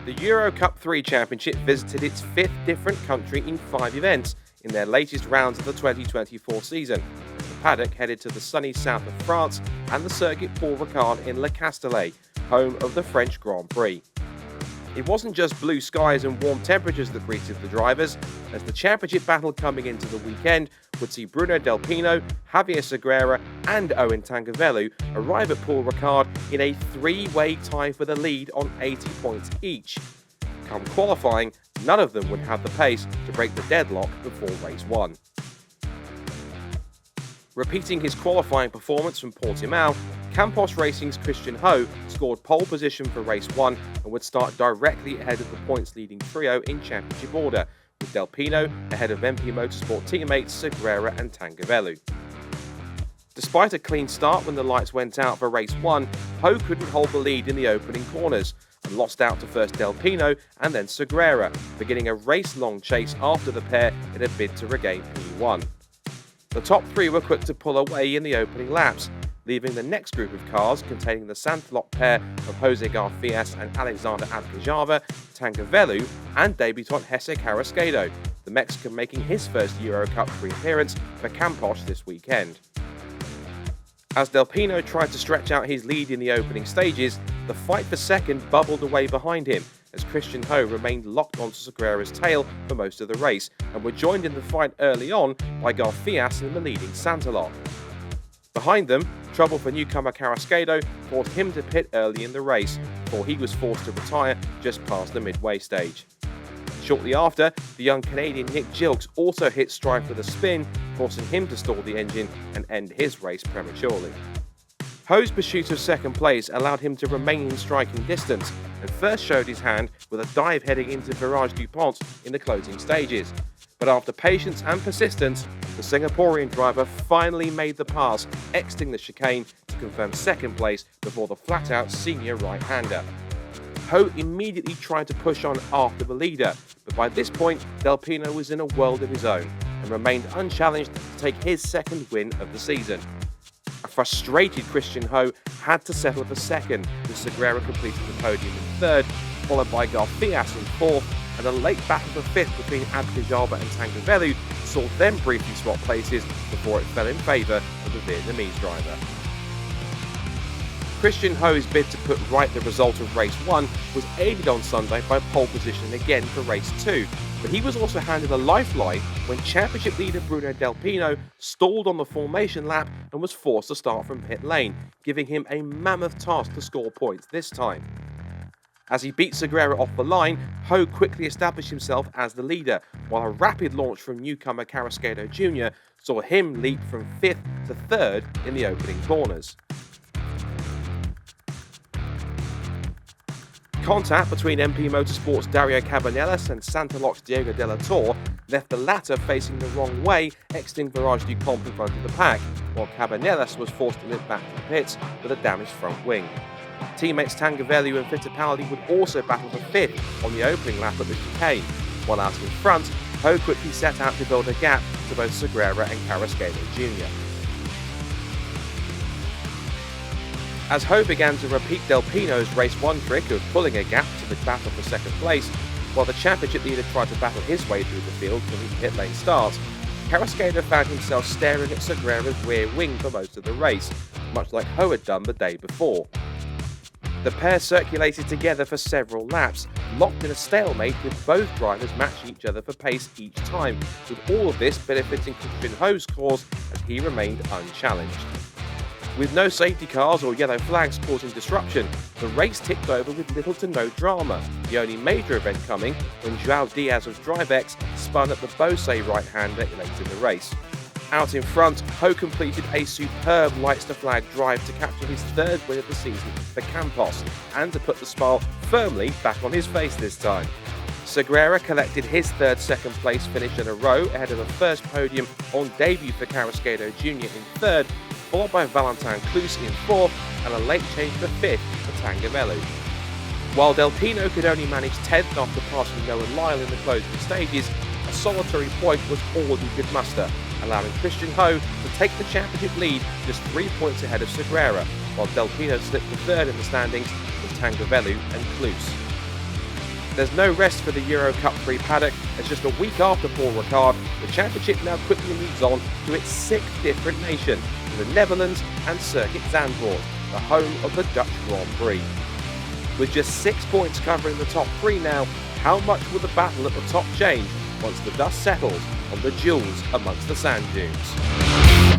The Euro Cup 3 Championship visited its fifth different country in 5 events in their latest rounds of the 2024 season. The paddock headed to the sunny south of France and the circuit Paul Ricard in Le Castellet, home of the French Grand Prix. It wasn't just blue skies and warm temperatures that greeted the drivers, as the championship battle coming into the weekend would see Bruno del Pino, Javier Sagrera and Owen Tangavelou arrive at Paul Ricard in a three-way tie for the lead on 80 points each. Come qualifying, none of them would have the pace to break the deadlock before race 1. Repeating his qualifying performance from Portimao, Campos Racing's Christian Ho scored pole position for race 1 and would start directly ahead of the points-leading trio in championship order, with Del Pino ahead of MP Motorsport teammates Sagrera and Tangavelou. Despite a clean start when the lights went out for race 1, Ho couldn't hold the lead in the opening corners and lost out to first Del Pino and then Sagrera, beginning a race-long chase after the pair in a bid to regain P1. The top three were quick to pull away in the opening laps, leaving the next group of cars containing the Zandvoort pair of Jose Garfias and Alexander Abgejava, Tangavelou and debutant Jesse Carrasquedo, the Mexican making his first Euro Cup 3 appearance for Campos this weekend. As Del Pino tried to stretch out his lead in the opening stages, the fight for second bubbled away behind him, as Christian Ho remained locked onto Sagrera's tail for most of the race and were joined in the fight early on by Garfias in the leading Santalot. Behind them, trouble for newcomer Carrasquedo forced him to pit early in the race, before he was forced to retire just past the midway stage. Shortly after, the young Canadian Nick Gilks also hit stride with a spin, forcing him to stall the engine and end his race prematurely. Ho's pursuit of second place allowed him to remain in striking distance and first showed his hand with a dive heading into Virage DuPont in the closing stages. But after patience and persistence, the Singaporean driver finally made the pass, exiting the chicane to confirm second place before the flat-out senior right-hander. Ho immediately tried to push on after the leader, but by this point, Del Pino was in a world of his own and remained unchallenged to take his second win of the season. A frustrated Christian Ho had to settle for second, with Sagrera completing the podium in third, followed by Garfias in fourth, and a late battle for fifth between Abgejava and Tangavelou saw them briefly swap places before it fell in favour of the Vietnamese driver. Christian Ho's bid to put right the result of race 1 was aided on Sunday by pole position again for race 2, but he was also handed a lifeline when championship leader Bruno del Pino stalled on the formation lap and was forced to start from pit lane, giving him a mammoth task to score points this time. As he beat Sagrera off the line, Ho quickly established himself as the leader, while a rapid launch from newcomer Carrasquedo Jr. saw him leap from 5th to 3rd in the opening corners. Contact between MP Motorsport's Dario Cabanillas and Santaloc's Diego de la Torre left the latter facing the wrong way, exiting Virage DuPont in front of the pack, while Cabanillas was forced to limp back to the pits with a damaged front wing. Teammates Tangavelou and Fittipaldi would also battle for 5th on the opening lap at the chicane, while out in front, Ho quickly set out to build a gap to both Sagrera and Carrasquedo Jr. As Ho began to repeat Del Pino's race 1 trick of pulling a gap to the battle for second place, while the championship leader tried to battle his way through the field from his pit lane start, Carrasquedo found himself staring at Sagrera's rear wing for most of the race, much like Ho had done the day before. The pair circulated together for several laps, locked in a stalemate with both drivers matching each other for pace each time, with all of this benefiting Christian Ho's cause as he remained unchallenged. With no safety cars or yellow flags causing disruption, the race ticked over with little to no drama, the only major event coming when João Diaz of DriveX spun at the Bose right-hander late in the race. Out in front, Ho completed a superb lights-to-flag drive to capture his 3rd win of the season for Campos, and to put the smile firmly back on his face this time. Sagrera collected his 3rd second place finish in a row ahead of a first podium on debut for Carrasquedo Jr. in 3rd, followed by Valentin Cluse in 4th and a late change for 5th for Tangavelou. While Del Pino could only manage 10th after passing Noah Lyle in the closing stages, a solitary point was all he could muster, allowing Christian Ho to take the championship lead just 3 points ahead of Sagrera, while Del Pino slipped to 3rd in the standings with Tangavelou and Cluse. There's no rest for the Euro Cup 3 paddock, as just a week after Paul Ricard, the championship now quickly moves on to its sixth different nation, to the Netherlands and Circuit Zandvoort, the home of the Dutch Grand Prix. With just 6 points covering the top 3 now, how much will the battle at the top change once the dust settles on the duels amongst the sand dunes?